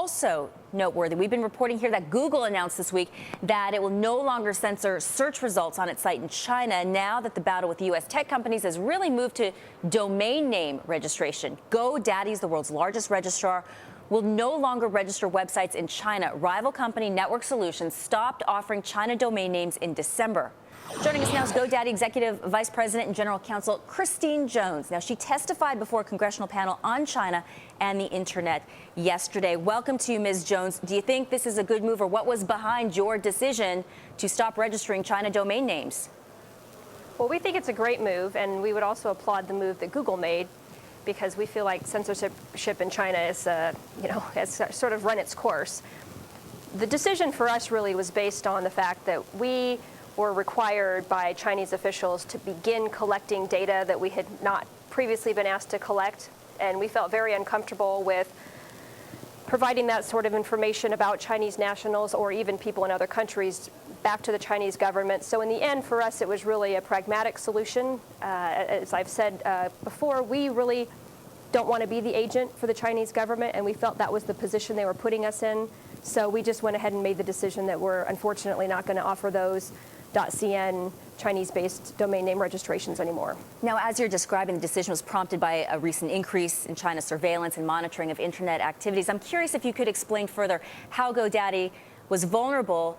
also noteworthy. We've been reporting here that Google announced this week that it will no longer censor search results on its site in China now that the battle with U.S. tech companies has really moved to domain name registration. GoDaddy is the world's largest registrar, will no longer register websites in China. Rival company Network Solutions stopped offering China domain names in December. Joining us now is GoDaddy Executive Vice President and General Counsel Christine Jones. Now, she testified before a congressional panel on China and the Internet yesterday. Welcome to you, Ms. Jones. Do you think this is a good move, or what was behind your decision to stop registering China domain names? Well, we think it's a great move, and we would also applaud the move that Google made, because we feel like censorship in China is, has sort of run its course. The decision for us really was based on the fact that we were required by Chinese officials to begin collecting data that we had not previously been asked to collect, and we felt very uncomfortable with providing that sort of information about Chinese nationals or even people in other countries back to the Chinese government. So in the end, for us, it was really a pragmatic solution. As I've said before, we really don't want to be the agent for the Chinese government, and we felt that was the position they were putting us in. So we just went ahead and made the decision that we're unfortunately not going to offer those .cn Chinese-based domain name registrations anymore. Now, as you're describing, the decision was prompted by a recent increase in China's surveillance and monitoring of Internet activities. I'm curious if you could explain further how GoDaddy was vulnerable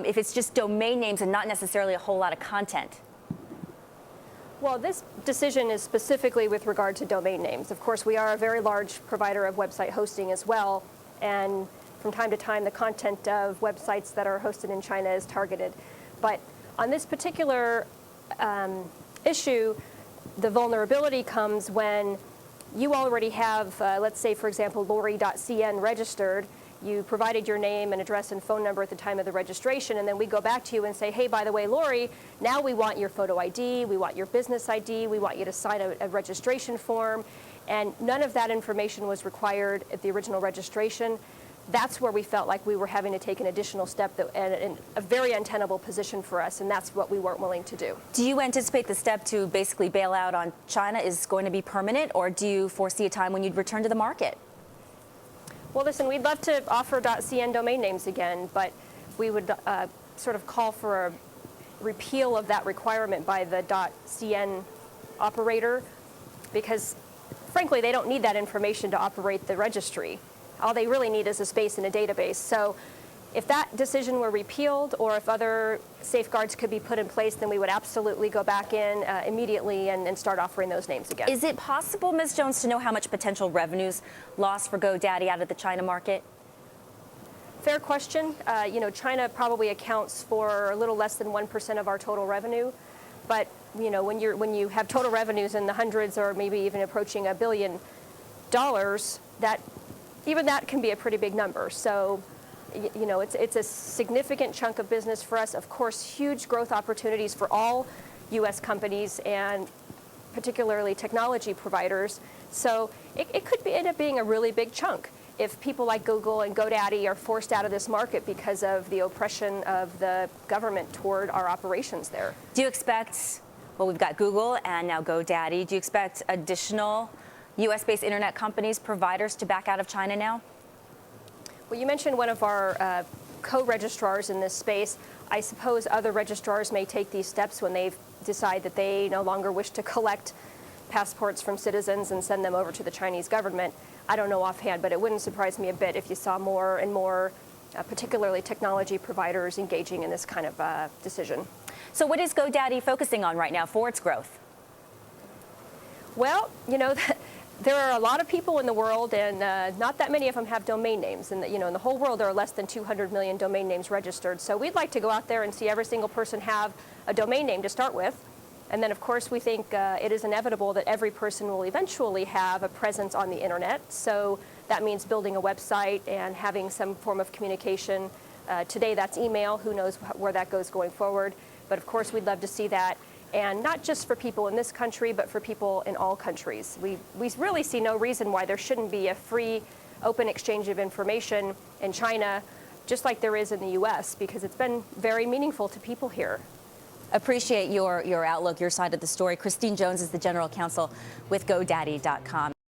if it's just domain names and not necessarily a whole lot of content. Well, this decision is specifically with regard to domain names. Of course, we are a very large provider of website hosting as well, and from time to time, the content of websites that are hosted in China is targeted. But on this particular issue, the vulnerability comes when you already have, let's say, for example, Lori.cn registered. You provided your name and address and phone number at the time of the registration, and then we go back to you and say, hey, by the way, Lori, now we want your photo ID, we want your business ID, we want you to sign a registration form, and none of that information was required at the original registration. That's where we felt like we were having to take an additional step and a very untenable position for us, and that's what we weren't willing to do. Do you anticipate the step to basically bail out on China is going to be permanent, or do you foresee a time when you'd return to the market? Well, listen, we'd love to offer .cn domain names again, but we would sort of call for a repeal of that requirement by the .cn operator, because, frankly, they don't need that information to operate the registry. All they really need is a space in a database. So if that decision were repealed, or if other safeguards could be put in place, then we would absolutely go back in immediately and start offering those names again. Is it possible, Ms. Jones, to know how much potential revenues lost for GoDaddy out of the China market? Fair question. China probably accounts for a little less than 1% of our total revenue. But when you have total revenues in the hundreds or maybe even approaching $1 billion, even that can be a pretty big number. So, it's a significant chunk of business for us. Of course, huge growth opportunities for all U.S. companies and particularly technology providers. So it could end up being a really big chunk if people like Google and GoDaddy are forced out of this market because of the oppression of the government toward our operations there. Do you expect, well, we've got Google and now GoDaddy, do you expect additional U.S.-based Internet companies, providers to back out of China now? Well, you mentioned one of our co-registrars in this space. I suppose other registrars may take these steps when they decide that they no longer wish to collect passports from citizens and send them over to the Chinese government. I don't know offhand, but it wouldn't surprise me a bit if you saw more and more, particularly technology providers, engaging in this kind of decision. So what is GoDaddy focusing on right now for its growth? Well, there are a lot of people in the world, and not that many of them have domain names. And in the whole world, there are less than 200 million domain names registered. So we'd like to go out there and see every single person have a domain name to start with. And then, of course, we think it is inevitable that every person will eventually have a presence on the Internet. So that means building a website and having some form of communication. Today, that's email. Who knows where that goes going forward. But, of course, we'd love to see that. And not just for people in this country, but for people in all countries. We really see no reason why there shouldn't be a free, open exchange of information in China, just like there is in the U.S., because it's been very meaningful to people here. Appreciate your outlook, your side of the story. Christine Jones is the General Counsel with GoDaddy.com.